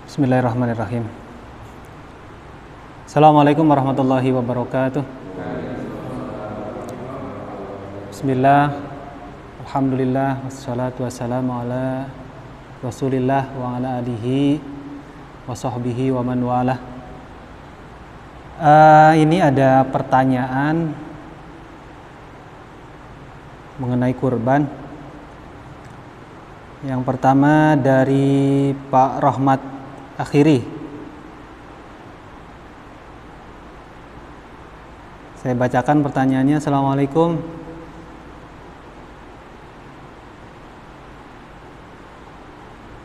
Bismillahirrahmanirrahim. Assalamualaikum warahmatullahi wabarakatuh. Bismillah, alhamdulillah, wassalatu wassalamu ala rasulillah wa ala alihi wa sahbihi wa man walah. Ini ada pertanyaan mengenai kurban. Yang pertama dari Pak Rahmat Akhiri. Saya bacakan pertanyaannya. Assalamualaikum.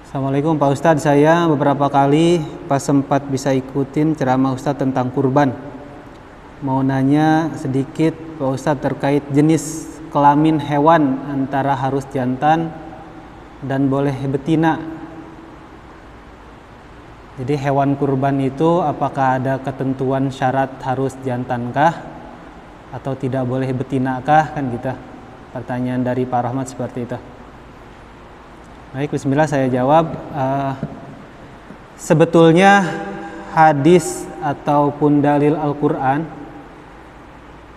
Assalamualaikum Pak Ustadz, saya beberapa kali pas sempat bisa ikutin ceramah Ustadz tentang kurban. Mau nanya sedikit Pak Ustadz terkait jenis kelamin hewan antara harus jantan dan boleh betina. Jadi hewan kurban itu apakah ada ketentuan syarat harus jantankah atau tidak boleh betinakah, kan gitu. Pertanyaan dari Pak Rahmat seperti itu. Baik, bismillah saya jawab. Sebetulnya hadis ataupun dalil Al-Quran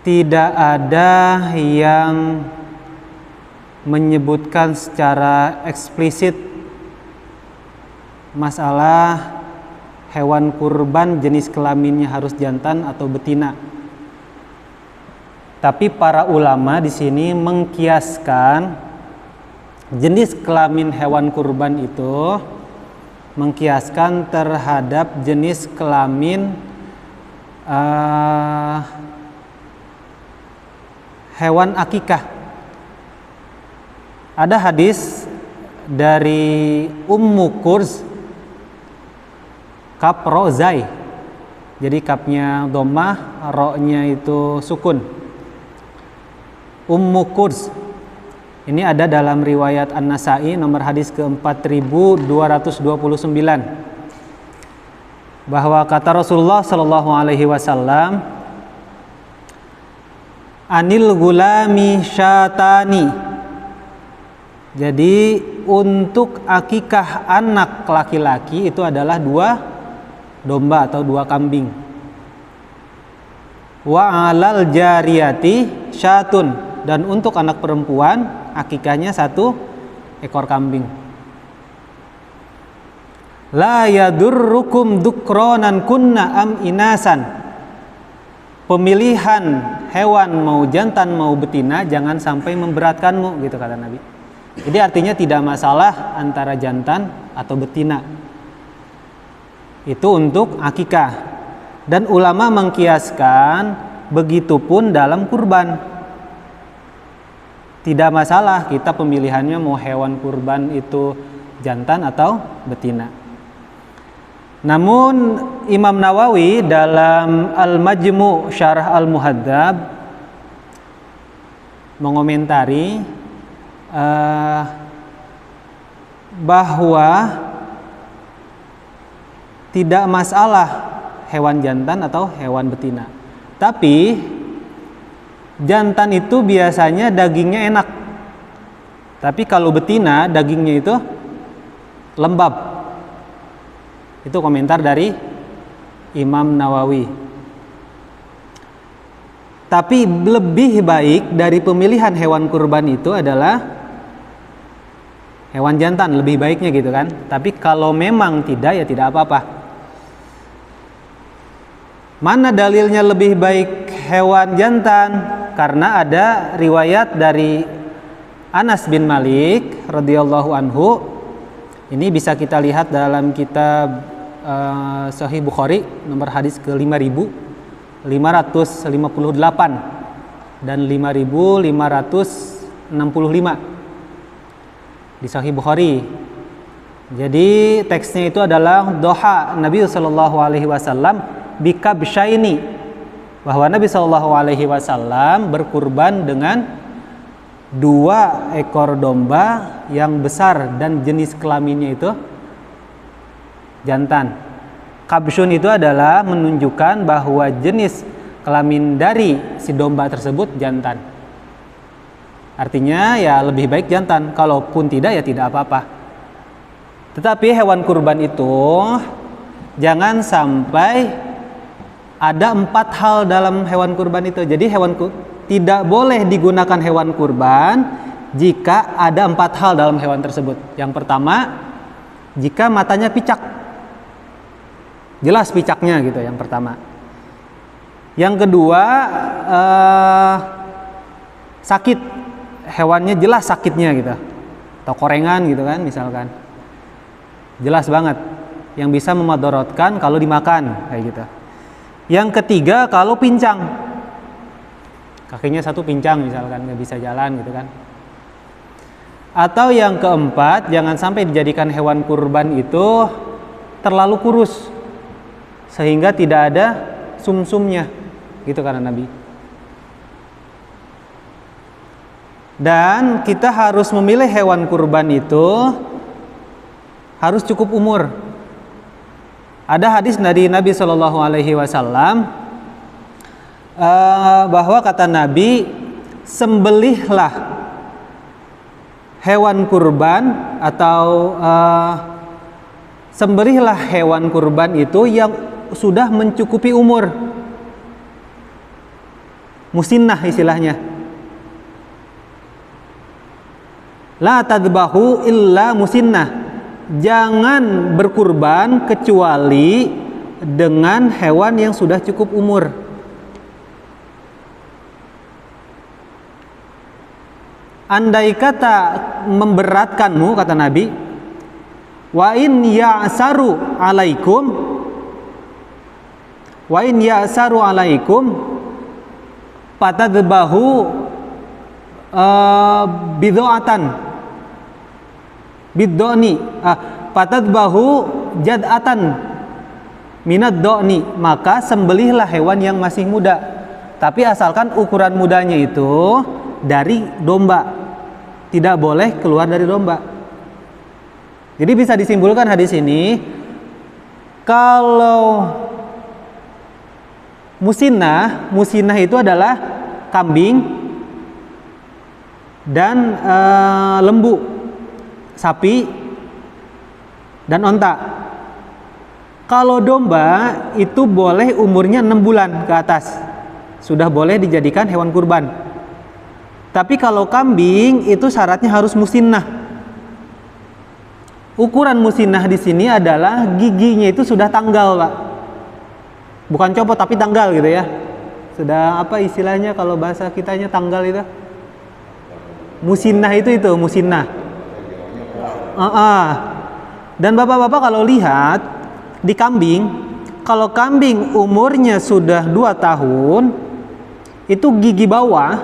tidak ada yang menyebutkan secara eksplisit masalah hewan kurban jenis kelaminnya harus jantan atau betina. Tapi para ulama di sini mengkiaskan jenis kelamin hewan kurban itu mengkiaskan terhadap jenis kelamin hewan akikah. Ada hadis dari Ummu Kurz, kap rozai, jadi kapnya dhammah, ro-nya itu sukun. Ummu Kurz ini ada dalam riwayat An-Nasa'i nomor hadis ke-4229, bahwa kata Rasulullah sallallahu alaihi wasallam, anil gulami syatani. Jadi untuk akikah anak laki-laki itu adalah 2 domba atau 2 kambing. Wa alal jariyati syatun, dan untuk anak perempuan akikahnya 1 ekor kambing. La yadurrukum dukronan kunna am inasan. Pemilihan hewan mau jantan mau betina jangan sampai memberatkanmu, gitu kata Nabi. Jadi artinya tidak masalah antara jantan atau betina. Itu untuk akikah. Dan ulama mengkiaskan begitupun dalam kurban. Tidak masalah kita pemilihannya mau hewan kurban itu jantan atau betina. Namun Imam Nawawi dalam Al-Majmu' Syarah Al-Muhadzab mengomentari bahwa tidak masalah hewan jantan atau hewan betina. Tapi jantan itu biasanya dagingnya enak. Tapi kalau betina dagingnya itu lembab. Itu komentar dari Imam Nawawi. Tapi lebih baik dari pemilihan hewan kurban itu adalah hewan jantan, lebih baiknya gitu kan. Tapi kalau memang tidak, ya tidak apa-apa. Mana dalilnya lebih baik hewan jantan? Karena ada riwayat dari Anas bin Malik radhiyallahu anhu. Ini bisa kita lihat dalam kitab Sahih Bukhari nomor hadis ke 5558 dan 5565 di Sahih Bukhari. Jadi teksnya itu adalah doha Nabi sallallahu alaihi wasallam bikabsyaini, bahwa Nabi sallallahu alaihi wasallam berkurban dengan 2 ekor domba yang besar dan jenis kelaminnya itu jantan. Kabsyun itu adalah menunjukkan bahwa jenis kelamin dari si domba tersebut jantan. Artinya ya lebih baik jantan, kalaupun tidak ya tidak apa-apa. Tetapi hewan kurban itu jangan sampai ada 4 hal dalam hewan kurban itu. Jadi tidak boleh digunakan hewan kurban jika ada 4 hal dalam hewan tersebut. Yang pertama, jika matanya picak, jelas picaknya gitu, yang pertama. Yang kedua, sakit, hewannya jelas sakitnya gitu, atau korengan gitu kan misalkan, jelas banget, yang bisa memadorotkan kalau dimakan kayak gitu. Yang ketiga, kalau pincang, kakinya satu pincang misalkan, nggak bisa jalan gitu kan. Atau yang keempat, jangan sampai dijadikan hewan kurban itu terlalu kurus sehingga tidak ada sumsumnya, gitu kata Nabi. Dan kita harus memilih hewan kurban itu harus cukup umur. Ada hadis dari Nabi Shallallahu Alaihi Wasallam bahwa kata Nabi, sembelihlah hewan kurban atau sembelihlah hewan kurban itu yang sudah mencukupi umur, musinnah istilahnya. La tadbahu illa musinnah. Jangan berkurban kecuali dengan hewan yang sudah cukup umur. Andai kata memberatkanmu, kata Nabi, wa in ya'saru alaikum fatadbahu fatadbahu jad'atan minad do'ni, maka sembelihlah hewan yang masih muda, tapi asalkan ukuran mudanya itu dari domba, tidak boleh keluar dari domba. Jadi bisa disimpulkan hadis ini, kalau musinnah itu adalah kambing dan lembu, sapi dan onta. Kalau domba itu boleh umurnya 6 bulan ke atas, sudah boleh dijadikan hewan kurban. Tapi kalau kambing itu syaratnya harus musinnah. Ukuran musinnah di sini adalah giginya itu sudah tanggal, Pak. Bukan copot tapi tanggal gitu ya. Sudah apa istilahnya kalau bahasa kitanya tanggal itu? Musinnah itu musinnah. Dan bapak-bapak kalau lihat di kambing, kalau kambing umurnya sudah 2 tahun, itu gigi bawah,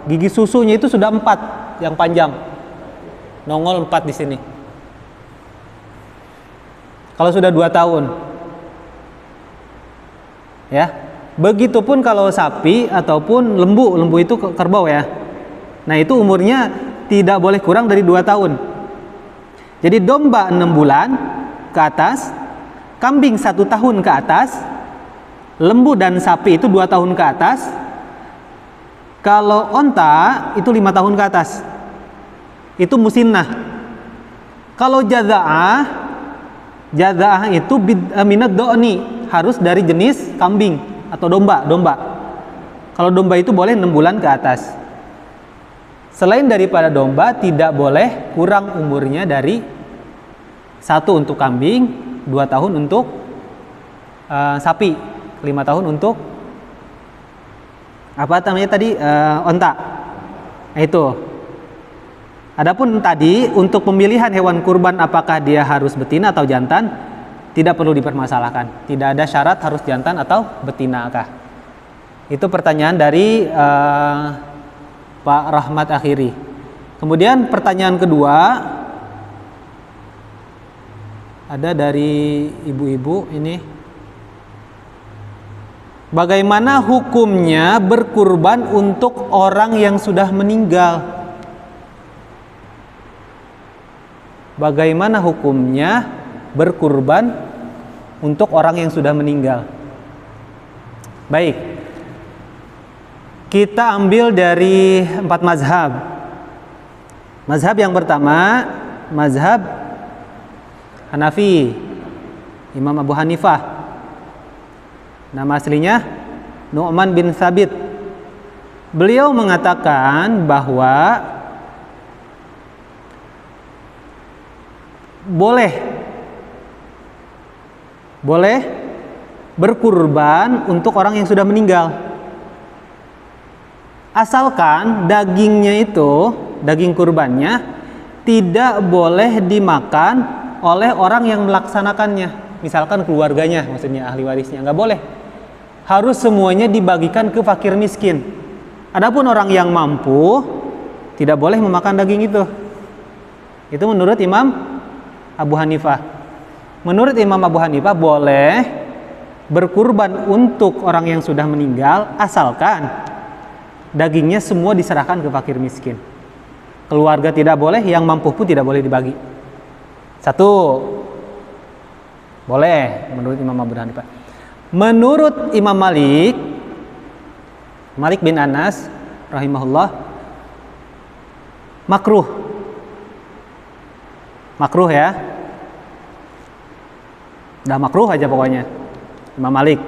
gigi susunya itu sudah 4 yang panjang, nongol 4 di sini. Kalau sudah 2 tahun, ya. Begitupun kalau sapi ataupun lembu itu kerbau ya. Nah itu umurnya tidak boleh kurang dari 2 tahun. Jadi domba 6 bulan ke atas, kambing 1 tahun ke atas, lembu dan sapi itu 2 tahun ke atas. Kalau onta itu 5 tahun ke atas, itu musinnah. Kalau jaza'ah itu minad do'ni, harus dari jenis kambing atau domba. Kalau domba itu boleh 6 bulan ke atas. Selain daripada domba, tidak boleh kurang umurnya dari 1 untuk kambing, 2 tahun untuk sapi, 5 tahun untuk apa namanya tadi, onta. Nah, itu. Adapun tadi untuk pemilihan hewan kurban apakah dia harus betina atau jantan, tidak perlu dipermasalahkan. Tidak ada syarat harus jantan atau betina kah. Itu pertanyaan dari Pak Rahmat Akhiri. Kemudian pertanyaan kedua ada dari ibu-ibu ini. Bagaimana hukumnya berkurban untuk orang yang sudah meninggal? Bagaimana hukumnya berkurban untuk orang yang sudah meninggal? Baik, kita ambil dari 4 mazhab. Mazhab yang pertama, mazhab Hanafi. Imam Abu Hanifah. Nama aslinya Nu'man bin Thabit. Beliau mengatakan bahwa boleh berkurban untuk orang yang sudah meninggal, asalkan dagingnya itu, daging kurbannya tidak boleh dimakan oleh orang yang melaksanakannya, misalkan keluarganya, maksudnya ahli warisnya, nggak boleh. Harus semuanya dibagikan ke fakir miskin. Adapun orang yang mampu tidak boleh memakan daging itu. Itu menurut Imam Abu Hanifah. Menurut Imam Abu Hanifah boleh berkurban untuk orang yang sudah meninggal asalkan dagingnya semua diserahkan ke fakir miskin. Keluarga tidak boleh, yang mampu pun tidak boleh dibagi. Satu, boleh menurut Imam Abu Hanifah. Menurut Imam Malik bin Anas rahimahullah, makruh ya, udah makruh aja pokoknya. Imam Malik.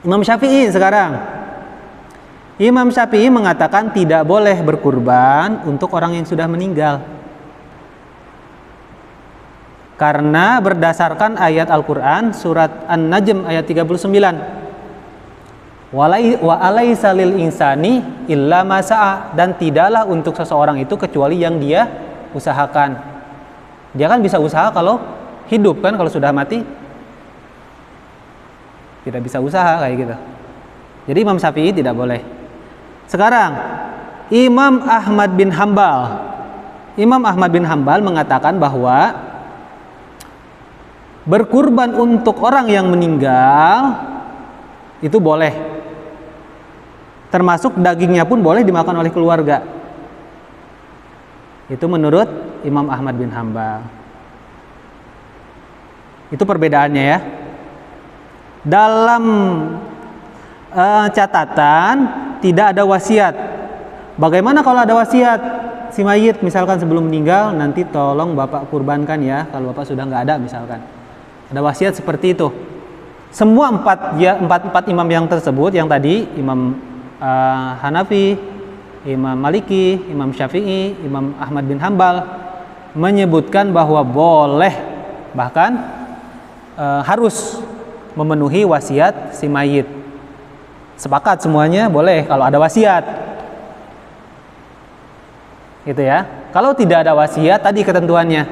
Imam Syafi'i sekarang. Imam Syafi'i mengatakan tidak boleh berkurban untuk orang yang sudah meninggal. Karena berdasarkan ayat Al-Qur'an surat An-Najm ayat 39. Wa alaisa lil insani illa ma sa'a, dan tidaklah untuk seseorang itu kecuali yang dia usahakan. Dia kan bisa usaha kalau hidup kan, kalau sudah mati tidak bisa usaha kayak gitu. Jadi Imam Syafi'i tidak boleh. Sekarang Imam Ahmad bin Hambal mengatakan bahwa berkurban untuk orang yang meninggal itu boleh. Termasuk dagingnya pun boleh dimakan oleh keluarga. Itu menurut Imam Ahmad bin Hambal. Itu perbedaannya ya. Dalam catatan tidak ada wasiat. Bagaimana kalau ada wasiat? Si mayit misalkan sebelum meninggal, nanti tolong bapak kurbankan ya kalau bapak sudah nggak ada misalkan. Ada wasiat seperti itu. Semua empat imam yang tersebut, yang tadi Imam Hanafi, Imam Maliki, Imam Syafi'i, Imam Ahmad bin Hambal menyebutkan bahwa boleh, bahkan harus memenuhi wasiat si mayit. Sepakat semuanya boleh kalau ada wasiat. Gitu ya. Kalau tidak ada wasiat, tadi ketentuannya